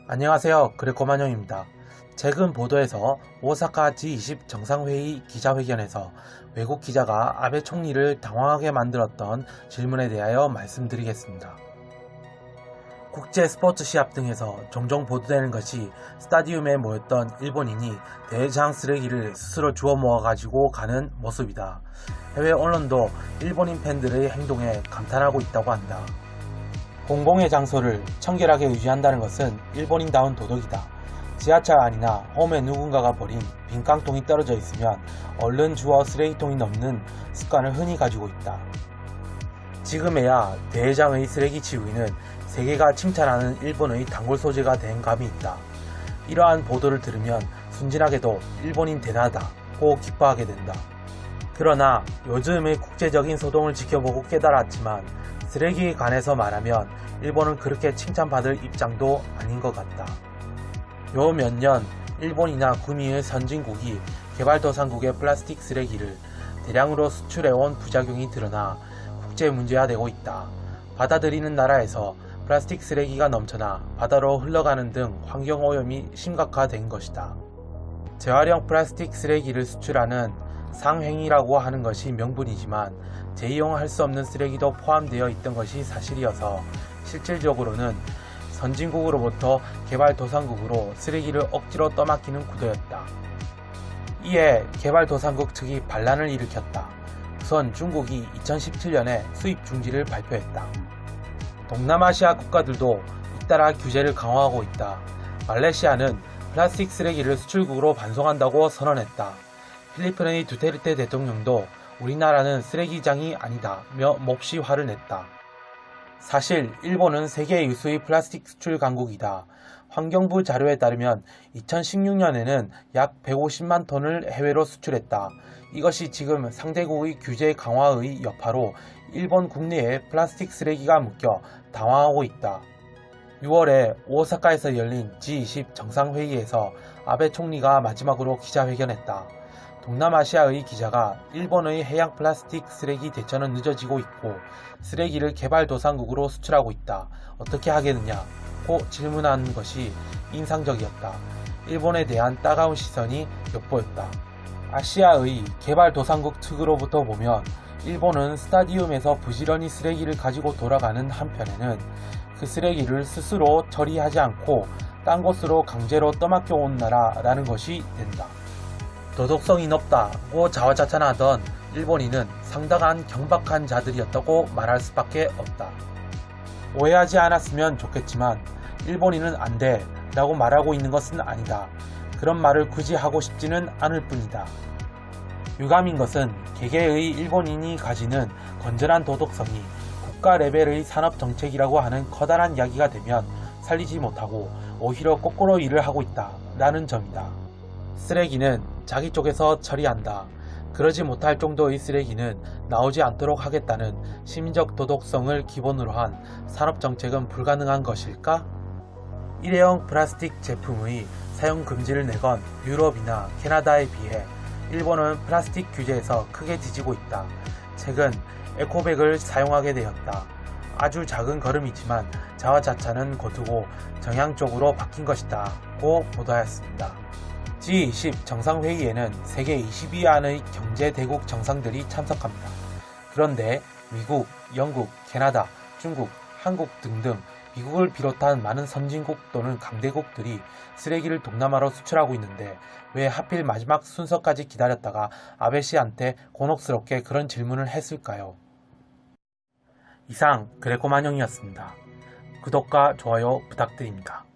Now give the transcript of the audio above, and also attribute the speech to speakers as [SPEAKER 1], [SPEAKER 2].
[SPEAKER 1] 안녕하세요. 그레코만영입니다. 최근 보도에서 오사카 G20 정상회의 기자회견에서 외국 기자가 아베 총리를 당황하게 만들었던 질문에 대하여 말씀드리겠습니다. 국제 스포츠 시합 등에서 종종 보도되는 것이 스타디움에 모였던 일본인이 대회장 쓰레기를 스스로 주워 모아가지고 가는 모습이다. 해외 언론도 일본인 팬들의 행동에 감탄하고 있다고 한다. 공공의 장소를 청결하게 유지한다는 것은 일본인다운 도덕이다. 지하철 안이나 홈에 누군가가 버린 빈 깡통이 떨어져 있으면 얼른 주워 쓰레기통이 넘는 습관을 흔히 가지고 있다. 지금에야 대회장의 쓰레기 치우기는 세계가 칭찬하는 일본의 단골 소재가 된 감이 있다. 이러한 보도를 들으면 순진하게도 일본인 대단하다고 기뻐하게 된다. 그러나 요즘의 국제적인 소동을 지켜보고 깨달았지만 쓰레기에 관해서 말하면 일본은 그렇게 칭찬받을 입장도 아닌 것 같다. 요 몇 년 일본이나 구미의 선진국이 개발도상국의 플라스틱 쓰레기를 대량으로 수출해온 부작용이 드러나 국제 문제화되고 있다. 받아들이는 나라에서 플라스틱 쓰레기가 넘쳐나 바다로 흘러가는 등 환경오염이 심각화된 것이다. 재활용 플라스틱 쓰레기를 수출하는 상행이라고 하는 것이 명분이지만 재이용할 수 없는 쓰레기도 포함되어 있던 것이 사실이어서 실질적으로는 선진국으로부터 개발도상국으로 쓰레기를 억지로 떠맡기는 구도였다. 이에 개발도상국 측이 반란을 일으켰다. 우선 중국이 2017년에 수입 중지를 발표했다. 동남아시아 국가들도 잇따라 규제를 강화하고 있다. 말레이시아는 플라스틱 쓰레기를 수출국으로 반송한다고 선언했다. 필리핀의 두테르테 대통령도 우리나라는 쓰레기장이 아니다며 몹시 화를 냈다. 사실 일본은 세계 유수의 플라스틱 수출 강국이다. 환경부 자료에 따르면 2016년에는 약 150만 톤을 해외로 수출했다. 이것이 지금 상대국의 규제 강화의 여파로 일본 국내에 플라스틱 쓰레기가 묶여 당황하고 있다. 6월에 오사카에서 열린 G20 정상회의에서 아베 총리가 마지막으로 기자회견했다. 동남아시아의 기자가 일본의 해양 플라스틱 쓰레기 대처는 늦어지고 있고 쓰레기를 개발도상국으로 수출하고 있다. 어떻게 하겠느냐고 질문한 것이 인상적이었다. 일본에 대한 따가운 시선이 엿보였다. 아시아의 개발도상국 측으로부터 보면 일본은 스타디움에서 부지런히 쓰레기를 가지고 돌아가는 한편에는 그 쓰레기를 스스로 처리하지 않고 딴 곳으로 강제로 떠맡겨 온 나라라는 것이 된다. 도덕성이 높다고 자화자찬하던 일본인은 상당한 경박한 자들이었다고 말할 수밖에 없다. 오해하지 않았으면 좋겠지만 일본인은 안 돼 라고 말하고 있는 것은 아니다. 그런 말을 굳이 하고 싶지는 않을 뿐이다. 유감인 것은 개개의 일본인이 가지는 건전한 도덕성이 국가 레벨의 산업정책이라고 하는 커다란 이야기가 되면 살리지 못하고 오히려 거꾸로 일을 하고 있다 라는 점이다. 쓰레기는 자기 쪽에서 처리한다. 그러지 못할 정도의 쓰레기는 나오지 않도록 하겠다는 시민적 도덕성을 기본으로 한 산업정책은 불가능한 것일까? 일회용 플라스틱 제품의 사용 금지를 내건 유럽이나 캐나다에 비해 일본은 플라스틱 규제에서 크게 뒤지고 있다. 최근 에코백을 사용하게 되었다. 아주 작은 걸음이지만 자화자찬은 거두고 정향적으로 바뀐 것이다 고 보도하였습니다. G20 정상회의에는 세계 20위 안의 경제대국 정상들이 참석합니다. 그런데 미국, 영국, 캐나다, 중국, 한국 등등 미국을 비롯한 많은 선진국 또는 강대국들이 쓰레기를 동남아로 수출하고 있는데 왜 하필 마지막 순서까지 기다렸다가 아베 씨한테 곤혹스럽게 그런 질문을 했을까요? 이상 그레코만영이었습니다. 구독과 좋아요 부탁드립니다.